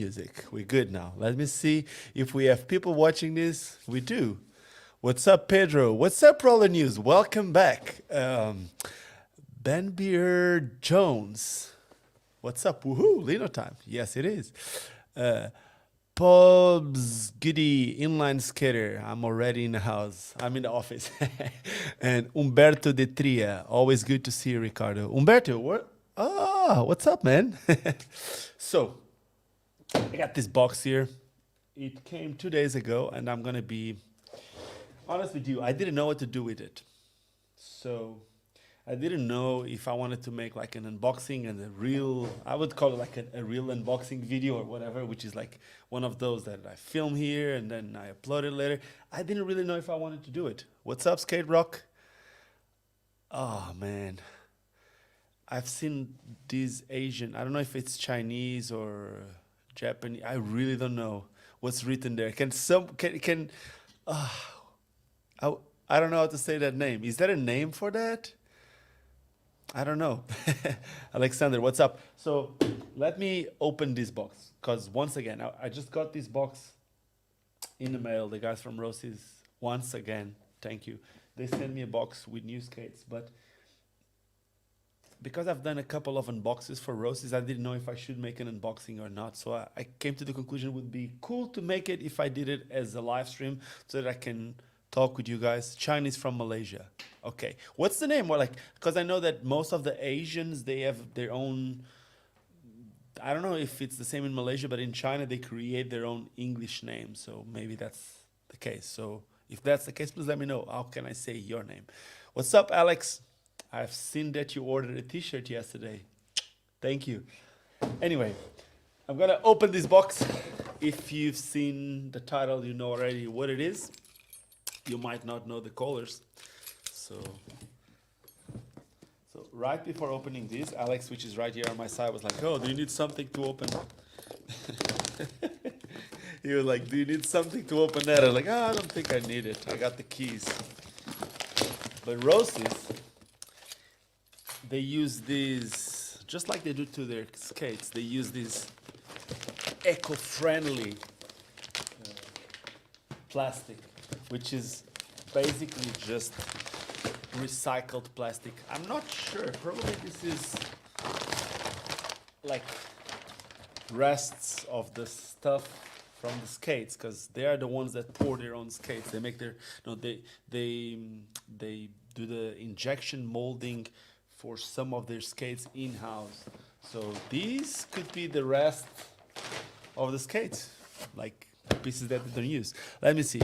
music. We're good now. Let me see if we have people watching this. We do. What's up, Pedro? What's up, Roller News? Welcome back. Ben Beer Jones. What's up? Woohoo! Lino time. Yes, it is. Uh, Pubs Goody Inline Skater. I'm already in the house. I'm in the office. And Umberto de Tria. Always good to see you, Ricardo. Umberto, what? Ah, what's up, man? So, I got this box here. It came 2 days ago, and I'm gonna be honest with you. I didn't know what to do with it. So, I didn't know if I wanted to make like an unboxing and a real, I would call it like a real unboxing video or whatever, which is like one of those that I film here and then I upload it later. I didn't really know if I wanted to do it. What's up, Skate Rock? Oh, man. I've seen these Asian, I don't know if it's Chinese or Japanese. I really don't know what's written there. Uh, I, I don't know how to say that name. Is there a name for that? I don't know. Alexander, what's up? So let me open this box because once again, I just got this box in the mail. The guys from Roces, once again, thank you. They sent me a box with new skates, but because I've done a couple of unboxes for Roces, I didn't know if I should make an unboxing or not. So I came to the conclusion it would be cool to make it if I did it as a live stream so that I can talk with you guys. Chinese from Malaysia. Okay. What's the name? Or like, because I know that most of the Asians, they have their own, I don't know if it's the same in Malaysia, but in China, they create their own English name. So maybe that's the case. So if that's the case, please let me know. How can I say your name? What's up, Alex? I've seen that you ordered a t-shirt yesterday. Thank you. Anyway, I'm gonna open this box. If you've seen the title, you know already what it is. You might not know the colors. So right before opening this, Alex, which is right here on my side, was like, oh, do you need something to open? He was like, do you need something to open that? I'm like, oh, I don't think I need it. I got the keys. But Roces, they use these, just like they do to their skates, they use these eco-friendly plastic, which is basically just recycled plastic. I'm not sure, probably this is like rests of the stuff from the skates, because they are the ones that pour their own skates. They make their, no, they do the injection molding for some of their skates in-house. So these could be the rest of the skates, like pieces that they don't use. Let me see.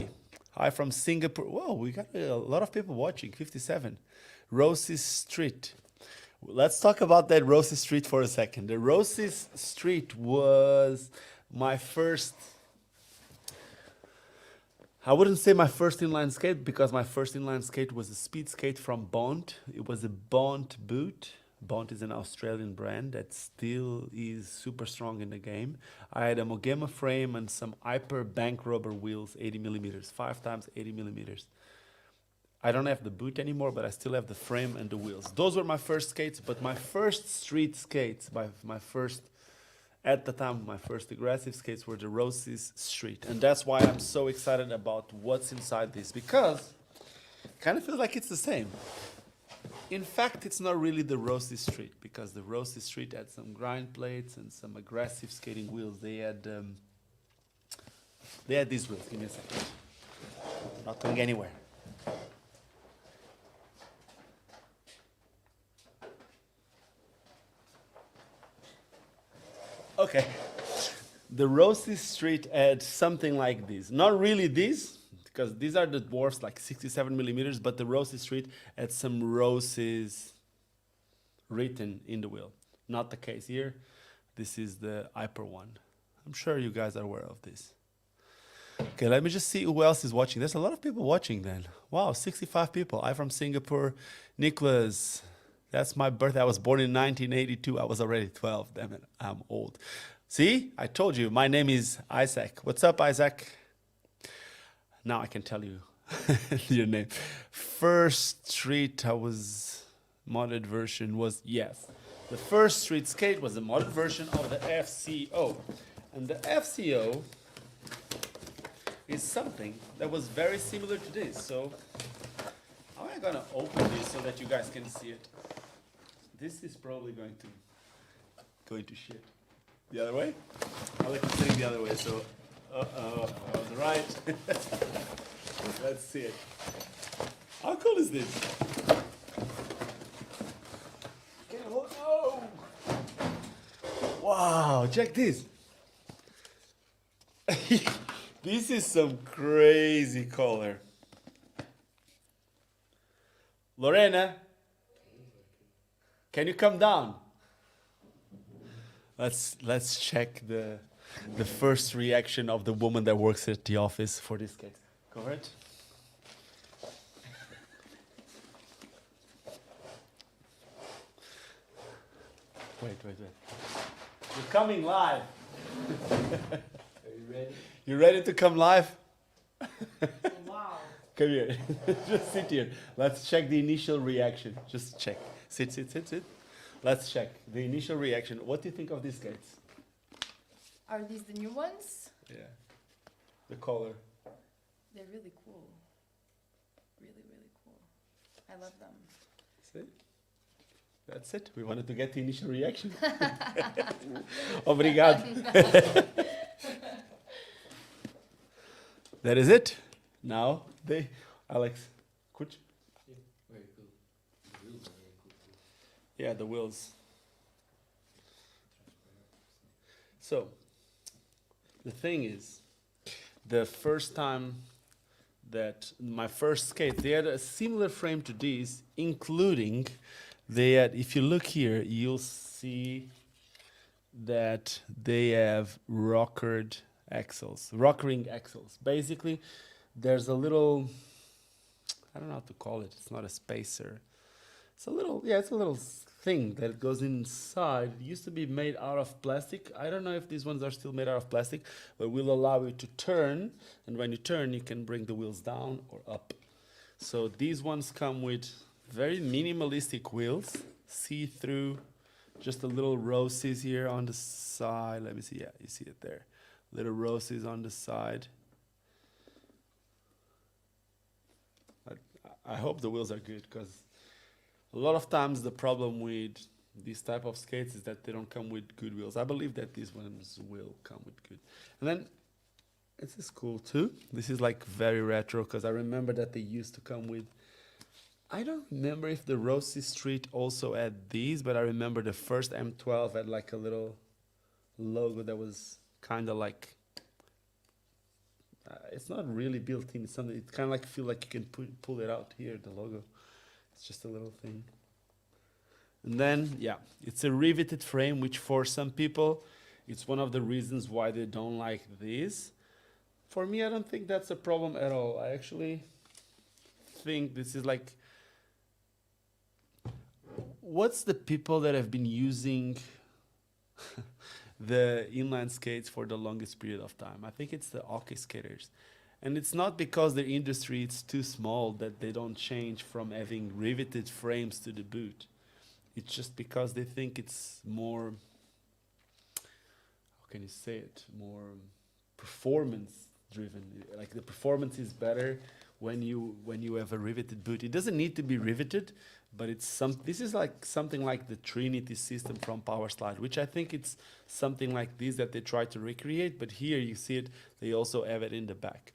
Hi from Singapore. Whoa, we got a lot of people watching, 57. Roces Street. Let's talk about that Roces Street for a second. The Roces Street was my first, I wouldn't say my first inline skate because my first inline skate was a speed skate from Bond. It was a Bond boot. Bond is an Australian brand that still is super strong in the game. I had a Mogema frame and some Hyper bank rubber wheels, 80 millimeters, 5 times 80 millimeters. I don't have the boot anymore, but I still have the frame and the wheels. Those were my first skates, but my first street skates, at the time, my first aggressive skates were the Roces Street. And that's why I'm so excited about what's inside this, because it kind of feels like it's the same. In fact, it's not really the Roces Street, because the Roces Street had some grind plates and some aggressive skating wheels. They had these wheels. Give me a second. Not going anywhere. Okay. The Roces Street had something like this. Not really this, because these are the dwarfs, like 67 millimeters, but the Roces Street had some Roces written in the wheel. Not the case here. This is the Hyper one. I'm sure you guys are aware of this. Okay, let me just see who else is watching. There's a lot of people watching then. Wow, 65 people. I'm from Singapore. Nicholas, that's my birthday. I was born in 1982. I was already 12. Damn it, I'm old. See, I told you, my name is Isaac. What's up, Isaac? Now I can tell you your name. First street modded version was, yes. The first street skate was a modded version of the FCO. And the FCO is something that was very similar to this. So how am I gonna open this so that you guys can see it? This is probably going to shit. The other way? I like to say the other way, so uh-oh, I was right. Let's see it. How cool is this? Oh! Wow, check this. This is some crazy color. Lorena, can you come down? Let's check the first reaction of the woman that works at the office for this case. Go ahead. Wait. You're coming live. Are you ready? You ready to come live? Wow. Come here. Just sit here. Let's check the initial reaction. Just check. Sit. Let's check the initial reaction. What do you think of these skates? Are these the new ones? Yeah. The color. They're really cool. Really, really cool. I love them. See? That's it. We wanted to get the initial reaction. Obrigado. That is it. Now Alex, curte? Very cool. The wheels are very cool too. Yeah, the wheels. So, the thing is, the first time that my first skate, they had a similar frame to these, including they had, if you look here, you'll see that they have rockering axles. Basically, there's a little, I don't know how to call it, it's not a spacer. It's a little thing that goes inside. It used to be made out of plastic. I don't know if these ones are still made out of plastic, but will allow you to turn, and when you turn, you can bring the wheels down or up. So these ones come with very minimalistic wheels, see-through, just a little Roces here on the side. Let me see, yeah, you see it there. Little Roces on the side. I hope the wheels are good, because a lot of times the problem with these type of skates is that they don't come with good wheels. I believe that these ones will come with good. And then this is cool too. This is like very retro, because I remember that they used to come with, I don't remember if the Roces Street also had these, but I remember the first M12 had like a little logo that was kind of like, it's not really built in. It's something, it kind of like feel like you can pull it out here, the logo. It's just a little thing. And then, yeah, it's a riveted frame, which for some people, it's one of the reasons why they don't like this. For me, I don't think that's a problem at all. I actually think this is like, what's the people that have been using the inline skates for the longest period of time? I think it's the hockey skaters. And it's not because their industry is too small that they don't change from having riveted frames to the boot. It's just because they think it's more, how can you say it, more performance driven. Like the performance is better when you have a riveted boot. It doesn't need to be riveted, but this is like something like the Trinity system from Powerslide, which I think it's something like this that they try to recreate, but here you see it, they also have it in the back.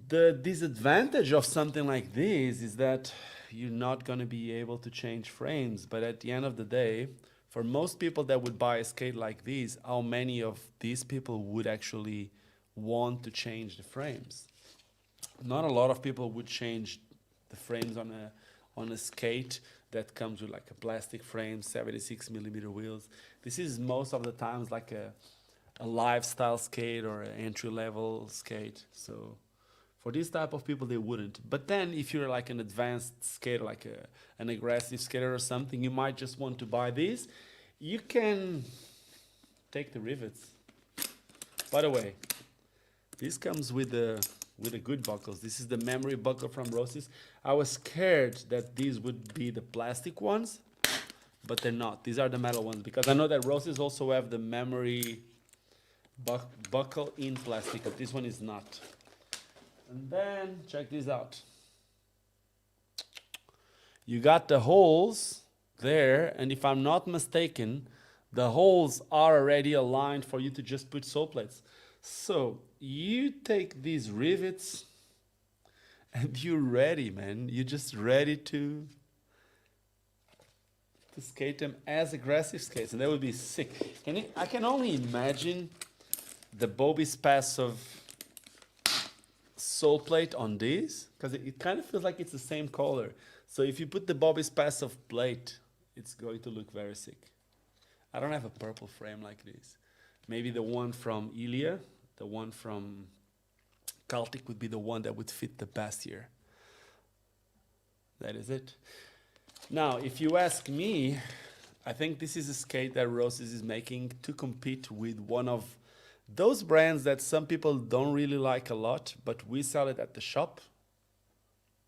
The disadvantage of something like this is that you're not going to be able to change frames, but at the end of the day, for most people that would buy a skate like this, how many of these people would actually want to change the frames? Not a lot of people would change the frames on a skate that comes with like a plastic frame, 76mm wheels. This is most of the times like a lifestyle skate or an entry-level skate. So for this type of people, they wouldn't. But then if you're like an advanced skater, like an aggressive skater or something, you might just want to buy these. You can take the rivets. By the way, this comes with the good buckles. This is the memory buckle from Roces. I was scared that these would be the plastic ones, but they're not. These are the metal ones because I know that Roces also have the memory buckle in plastic, but this one is not. And then check this out. You got the holes there, and if I'm not mistaken, the holes are already aligned for you to just put sole plates. So you take these rivets and you're ready, man. You're just ready to skate them as aggressive skates, and that would be sick. I can only imagine the Bobby's Pass of sole plate on these, because it kind of feels like it's the same color. So if you put the Bobby's Pass of plate, it's going to look very sick. I don't have a purple frame like this. Maybe the one from Ilia, the one from Celtic would be the one that would fit the best here. That is it. Now, if you ask me, I think this is a skate that Roces is making to compete with one of those brands that some people don't really like a lot, but we sell it at the shop,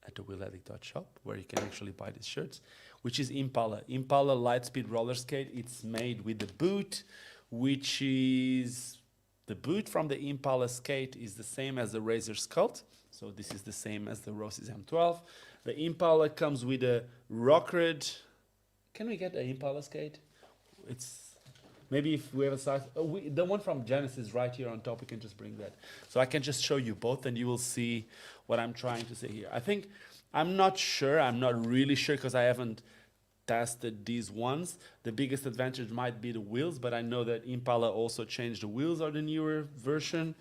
at the wheeladdict shop, where you can actually buy these shirts, which is Impala. Impala Lightspeed Roller Skate. It's made with the boot, which is, the boot from the Impala skate is the same as the Razor Sculpt. So this is the same as the Roces M12. The Impala comes with a Rockred. Can we get an Impala skate? It's, maybe if we have a size, the one from Genesis right here on top, we can just bring that. So I can just show you both and you will see what I'm trying to say here. I think, I'm not sure, I'm not really sure because I haven't tested these ones. The biggest advantage might be the wheels, but I know that Impala also changed the wheels on the newer version.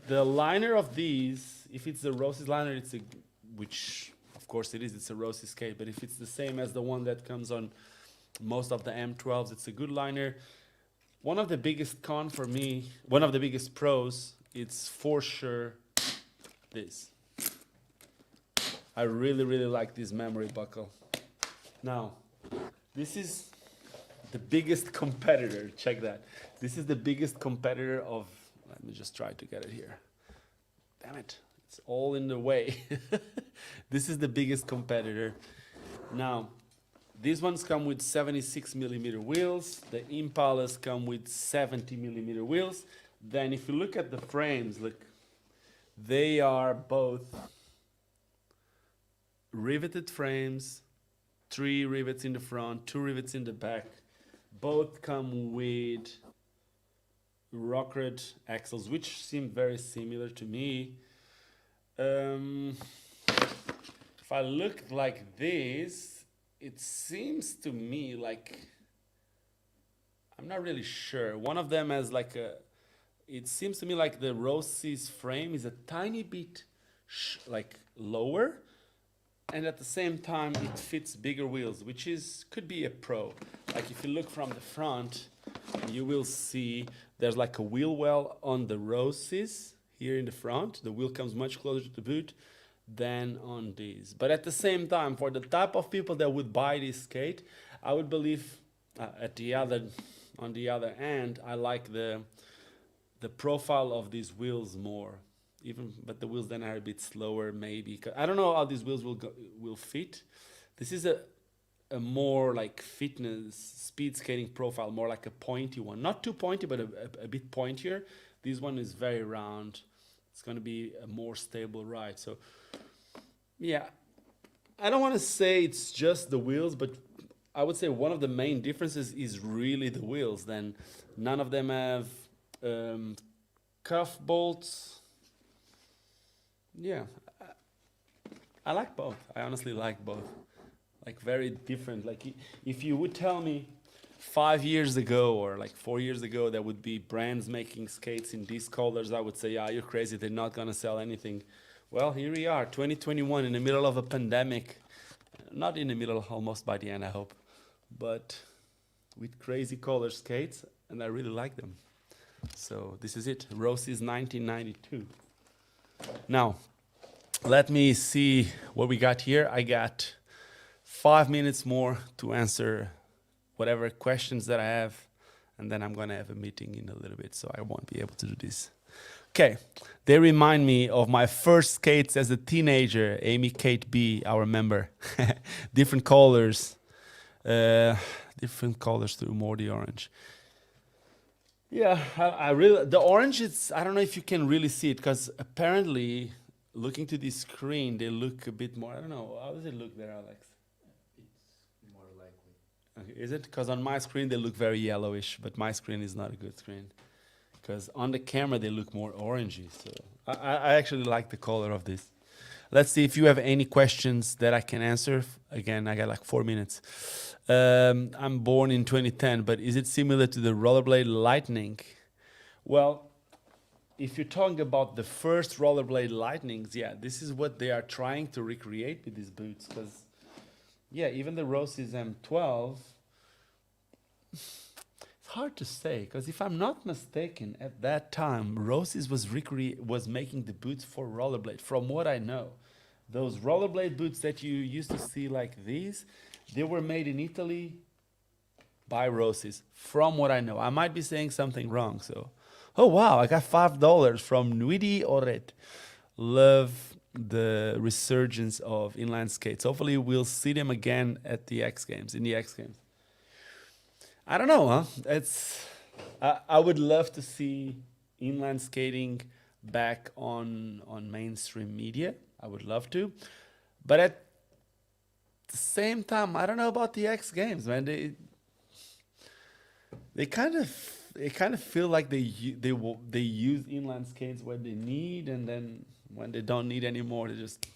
The liner of these, if it's the Roces liner, it's a, which of course it is, it's a Roces skate, but if it's the same as the one that comes on most of the M12s, it's a good liner. One of the biggest con for me, one of the biggest pros, it's for sure this. I really, really like this memory buckle. Now, this is the biggest competitor, check that. This is the biggest competitor of, let me just try to get it here. Damn it, it's all in the way. This is the biggest competitor. Now, these ones come with 76 millimeter wheels. The Impalas come with 70 millimeter wheels. Then if you look at the frames, look, they are both riveted frames, 3 rivets in the front, 2 rivets in the back. Both come with Rockred axles, which seem very similar to me. If I look like this, it seems to me like, I'm not really sure. One of them has like a, it seems to me like the Roces frame is a tiny bit like lower, and at the same time it fits bigger wheels, which is, could be a pro. Like if you look from the front, you will see there's like a wheel well on the Roces here in the front. The wheel comes much closer to the boot than on these. But at the same time, for the type of people that would buy this skate, I would believe on the other end, I like the profile of these wheels more. Even, but the wheels then are a bit slower, maybe. I don't know how these wheels will fit. This is a more like fitness, speed skating profile, more like a pointy one. Not too pointy, but a bit pointier. This one is very round. It's going to be a more stable ride. So, yeah, I don't want to say it's just the wheels, but I would say one of the main differences is really the wheels. Then none of them have cuff bolts. Yeah, I like both. I honestly like both. Like very different. Like if you would tell me 5 years ago or like 4 years ago there would be brands making skates in these colors, I would say, yeah, you're crazy. They're not gonna sell anything. Well, here we are, 2021, in the middle of a pandemic. Not in the middle, almost by the end, I hope. But with crazy color skates, and I really like them. So this is it, Roces 1992. Now, let me see what we got here. I got 5 minutes more to answer whatever questions that I have, and then I'm gonna have a meeting in a little bit, so I won't be able to do this. Okay, they remind me of my first skates as a teenager, Amy Kate B, our member. Different colors. Uh, different colors through more the orange. Yeah, I really the orange is. I don't know if you can really see it because apparently, looking to the screen, they look a bit more. I don't know. How does it look there, Alex? It's more likely. Okay, is it? Because on my screen they look very yellowish, but my screen is not a good screen. Because on the camera they look more orangey. So I actually like the color of this. Let's see if you have any questions that I can answer. Again, I got like 4 minutes. I'm born in 2010, but is it similar to the rollerblade Lightning? Well, if you're talking about the first rollerblade Lightnings, yeah, this is what they are trying to recreate with these boots. Because, yeah, even the Roces M12, it's hard to say. Because if I'm not mistaken, at that time, Roces was making the boots for rollerblade, from what I know. Those rollerblade boots that you used to see like these, they were made in Italy by Roces, from what I know. I might be saying something wrong, so. Oh wow, I got $5 from wheeladdict. Love the resurgence of inline skates. Hopefully we'll see them again at the X Games, in the X Games. I don't know, huh? I would love to see inline skating back on mainstream media. I would love to. But at the same time, I don't know about the X Games, man. They kind of feel like they use inline skates when they need, and then when they don't need anymore, they just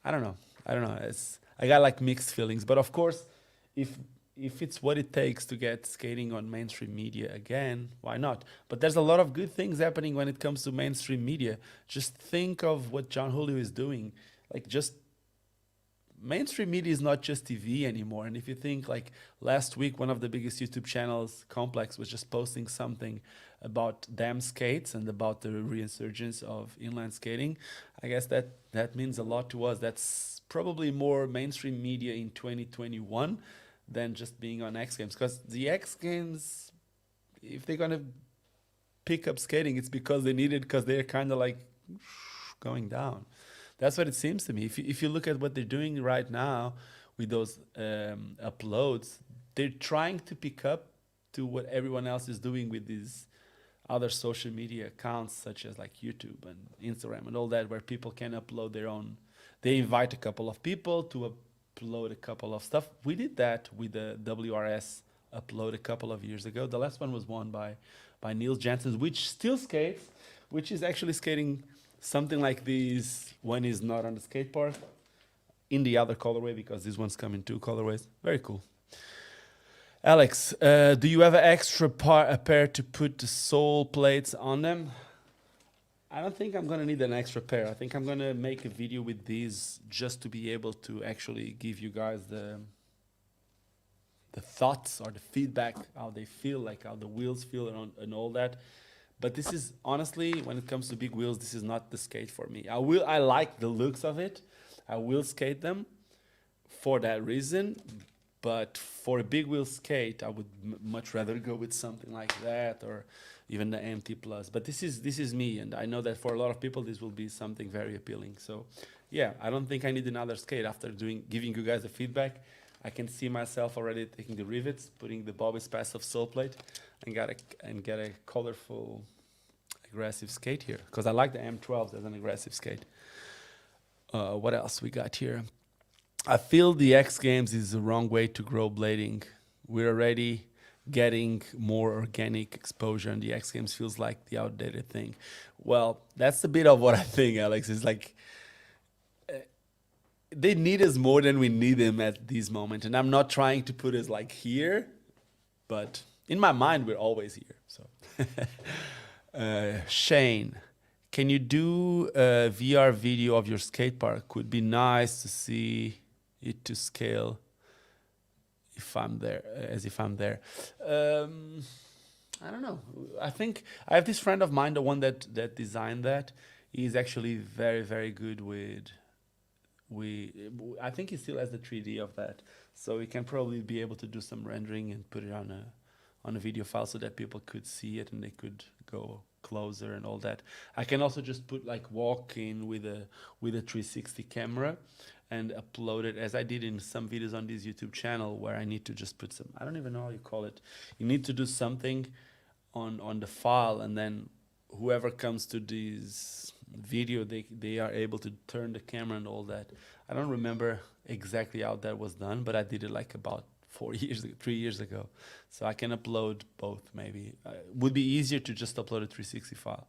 I don't know. I got like mixed feelings. But of course, if it's what it takes to get skating on mainstream media again, why not? But there's a lot of good things happening when it comes to mainstream media. Just think of what John Julio is doing. Like just mainstream media is not just TV anymore. And if you think like last week, one of the biggest YouTube channels, Complex, was just posting something about dam skates and about the resurgence of inline skating, I guess that means a lot to us. That's probably more mainstream media in 2021 than just being on X Games. Because the X Games, if they're gonna pick up skating, it's because they need it, because they're kind of like going down. That's what it seems to me. If you look at what they're doing right now with those uploads, they're trying to pick up to what everyone else is doing with these other social media accounts, such as like YouTube and Instagram and all that, where people can upload their own. They invite a couple of people to upload a couple of stuff. We did that with the WRS upload a couple of years ago. The last one was won by Niels Janssen, which still skates, which is actually skating something like this when he's not on the skate park in the other colorway, because this one's come in 2 colorways. Very cool. Alex, do you have an extra a pair to put the sole plates on them? I don't think I'm gonna need an extra pair. I think I'm gonna make a video with these just to be able to actually give you guys the thoughts or the feedback, how they feel, like how the wheels feel and all that. But this is honestly, when it comes to big wheels, this is not the skate for me. I like the looks of it. I will skate them for that reason. But for a big wheel skate, I would much rather go with something like that, or even the MT Plus. But this is me, and I know that for a lot of people, this will be something very appealing. So, yeah, I don't think I need another skate after giving you guys the feedback. I can see myself already taking the rivets, putting the Bobby's Passive sole plate, and get a colorful, aggressive skate here, because I like the M12s as an aggressive skate. What else we got here? I feel the X Games is the wrong way to grow blading. We're already getting more organic exposure, and the X Games feels like the outdated thing. Well, that's a bit of what I think, Alex. It's like they need us more than we need them at this moment. And I'm not trying to put us like here, but in my mind, we're always here. So, Shane, can you do a VR video of your skate park? Would be nice to see it to scale if I'm there, as if I'm there. I don't know. I think I have this friend of mine, the one that designed that. He's actually very, very good with. I think he still has the 3D of that, so he can probably be able to do some rendering and put it on a video file so that people could see it and they could go closer and all that. I can also just put like walk in with a 360 camera and upload it as I did in some videos on this YouTube channel where I need to just put some, I don't even know how you call it. You need to do something on the file, and then whoever comes to this video, they are able to turn the camera and all that. I don't remember exactly how that was done, but I did it like about 4 years ago, 3 years ago. So I can upload both maybe. Would be easier to just upload a 360 file.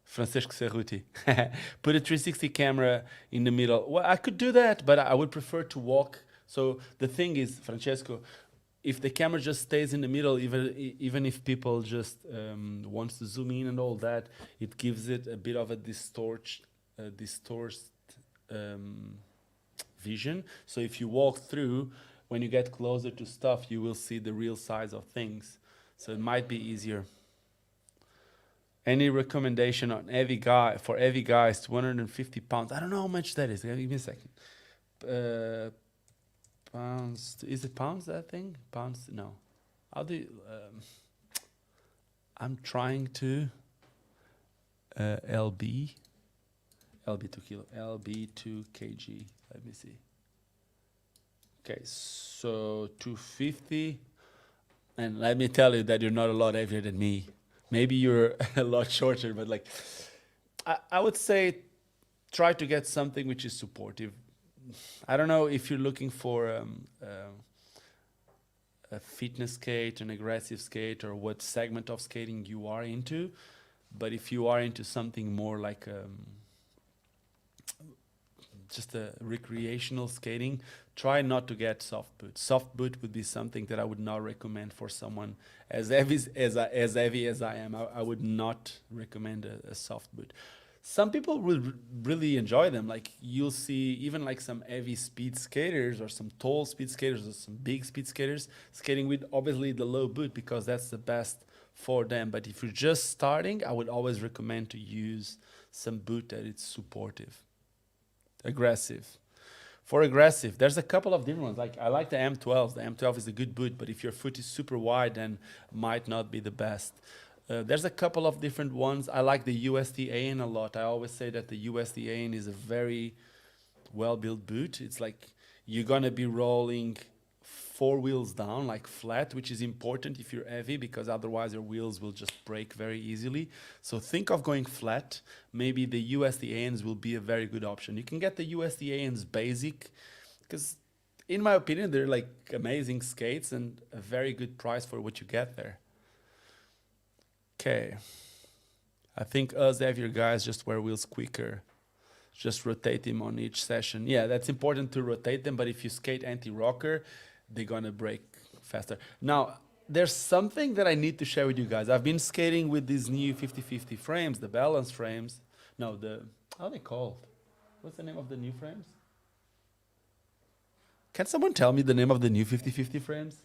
Francisco Cerruti. Put a 360 camera in the middle. Well, I could do that, but I would prefer to walk. So the thing is, Francesco, if the camera just stays in the middle, even if people just wants to zoom in and all that, it gives it a bit of a distorted vision. So if you walk through, when you get closer to stuff, you will see the real size of things. So it might be easier. Any recommendation on heavy guy for heavy guys, 250 pounds? I don't know how much that is. Give me a second. Pounds. Is it pounds, that thing? Pounds? No. How do you, I'm trying to LB 2 kilo, LB 2 kg. Let me see. Okay, so 250. And let me tell you that you're not a lot heavier than me. Maybe you're a lot shorter, but like, I would say try to get something which is supportive. I don't know if you're looking for a fitness skate, an aggressive skate, or what segment of skating you are into. But if you are into something more like just a recreational skating, try not to get soft boot. Soft boot would be something that I would not recommend for someone as heavy as I am. I would not recommend a soft boot. Some people will really enjoy them. Like you'll see even like some heavy speed skaters or some tall speed skaters or some big speed skaters skating with obviously the low boot because that's the best for them. But if you're just starting, I would always recommend to use some boot that it's supportive. Aggressive. For aggressive, there's a couple of different ones. Like I like the M12. The M12 is a good boot, but if your foot is super wide, then might not be the best. There's a couple of different ones. I like the USDAN a lot. I always say that the USDAN is a very well-built boot. It's like you're gonna be rolling 4 wheels down, like flat, which is important if you're heavy because otherwise your wheels will just break very easily. So think of going flat. Maybe the USDANs will be a very good option. You can get the USDANs basic because in my opinion, they're like amazing skates and a very good price for what you get there. Okay. I think us heavier guys just wear wheels quicker. Just rotate them on each session. Yeah, that's important to rotate them, but if you skate anti-rocker, they're gonna break faster. Now, there's something that I need to share with you guys. I've been skating with these new 50-50 frames, the balance frames. No, how are they called? What's the name of the new frames? Can someone tell me the name of the new 50-50 frames?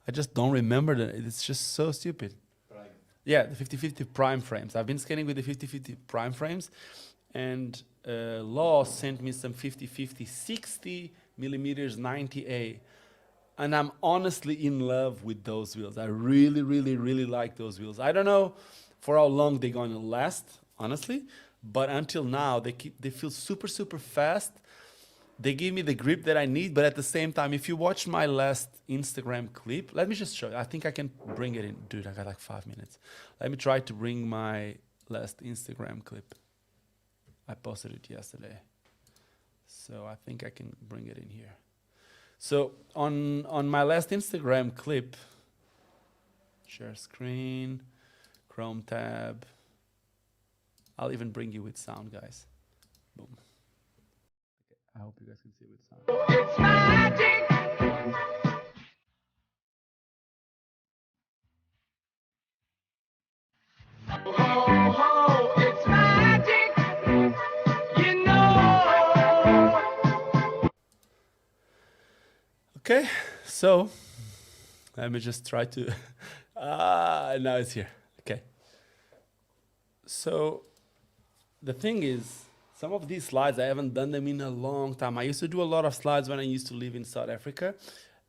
I just don't remember them. It's just so stupid. Prime. Yeah, the 50-50 prime frames. I've been skating with the 50-50 prime frames, and Law sent me some 50-50 60 millimeters 90A. And I'm honestly in love with those wheels. I really, really, really like those wheels. I don't know for how long they're gonna last, honestly, but until now, they feel super, super fast. They give me the grip that I need, but at the same time, if you watch my last Instagram clip, let me just show you. I think I can bring it in. Dude, I got like 5 minutes. Let me try to bring my last Instagram clip. I posted it yesterday. So I think I can bring it in here. So on my last Instagram clip, share screen, Chrome tab. I'll even bring you with sound, guys. Boom. Okay, I hope you guys can see it with sound. It's magic. Ho, ho, it's magic. You know. Okay, so let me just try to. Now it's here. Okay. So the thing is, some of these slides, I haven't done them in a long time. I used to do a lot of slides when I used to live in South Africa,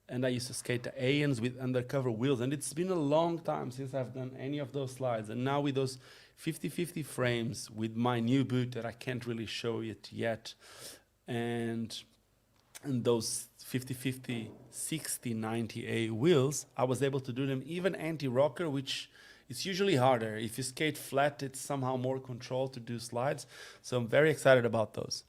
and I used to skate the ANs with undercover wheels, and it's been a long time since I've done any of those slides. And now with those 50-50 frames with my new boot that I can't really show it yet, and those 50-50 60-90A wheels, I was able to do them even anti-rocker, which it's usually harder. If you skate flat, it's somehow more control to do slides. So I'm very excited about those.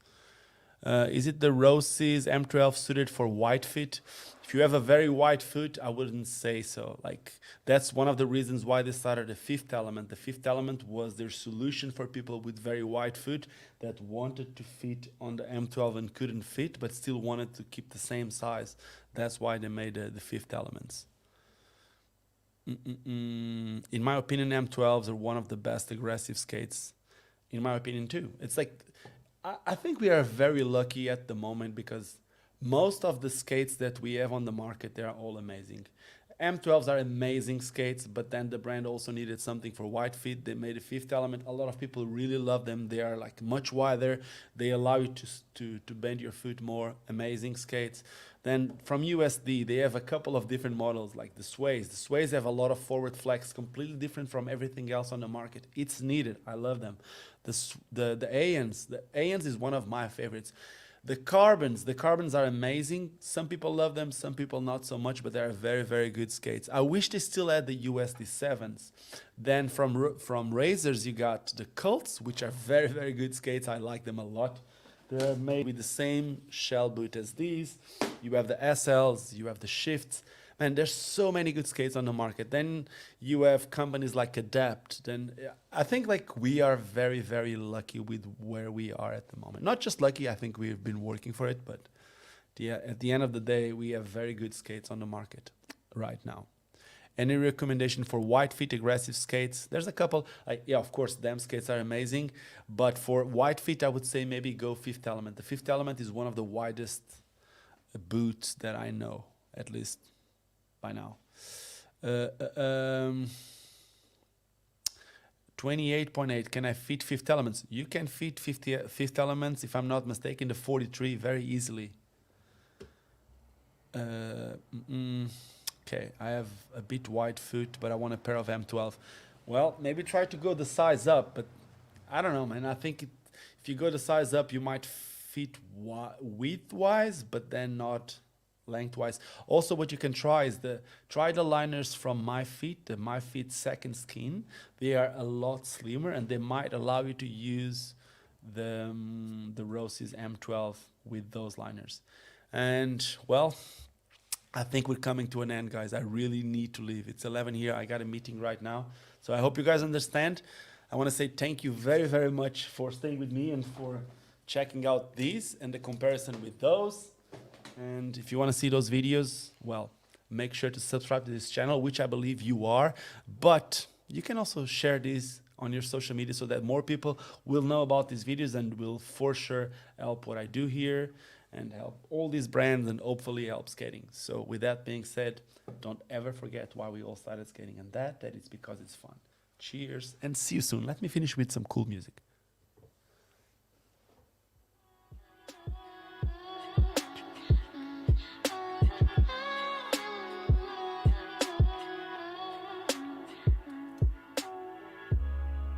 Is it the Roces M12 suited for wide feet? If you have a very wide foot, I wouldn't say so. Like, that's one of the reasons why they started the fifth element. The fifth element was their solution for people with very wide foot that wanted to fit on the M12 and couldn't fit, but still wanted to keep the same size. That's why they made the fifth elements. In my opinion, M12s are one of the best aggressive skates. In my opinion, too. It's like, I think we are very lucky at the moment because most of the skates that we have on the market, they are all amazing. M12s are amazing skates, but then the brand also needed something for wide feet. They made a fifth element. A lot of people really love them. They are like much wider. They allow you to bend your foot more. Amazing skates. Then from USD, they have a couple of different models like the Sways. The Sways have a lot of forward flex, completely different from everything else on the market. It's needed. I love them. The ANs is one of my favorites. The carbons are amazing. Some people love them, some people not so much, but they are very, very good skates. I wish they still had the USD 7s. Then from Roces, you got the Cults, which are very, very good skates. I like them a lot. They're made with the same shell boot as these. You have the SLs, you have the Shifts. Man, there's so many good skates on the market. Then you have companies like Adapt. Then I think like we are very, very lucky with where we are at the moment. Not just lucky, I think we've been working for it, but at the end of the day, we have very good skates on the market right now. Any recommendation for wide feet aggressive skates? There's a couple. Yeah, of course, them skates are amazing. But for wide feet, I would say maybe go fifth element. The fifth element is one of the widest boots that I know, at least by now. 28.8, can I fit fifth elements? You can fit fifth elements, if I'm not mistaken, the 43 very easily. Okay, I have a bit wide foot, but I want a pair of M12. Well, maybe try to go the size up, but I don't know, man. I think if you go the size up, you might fit width-wise, but then not lengthwise. Also, what you can try is try the liners from My Feet, the My Feet Second Skin. They are a lot slimmer, and they might allow you to use the Roces M12 with those liners. And well, I think we're coming to an end, guys. I really need to leave. It's 11 here. I got a meeting right now. So I hope you guys understand. I want to say thank you very, very much for staying with me and for checking out these and the comparison with those. And if you want to see those videos, well, make sure to subscribe to this channel, which I believe you are. But you can also share these on your social media so that more people will know about these videos and will for sure help what I do here and help all these brands and hopefully help skating. So with that being said, don't ever forget why we all started skating, and that is because it's fun. Cheers and see you soon. Let me finish with some cool music.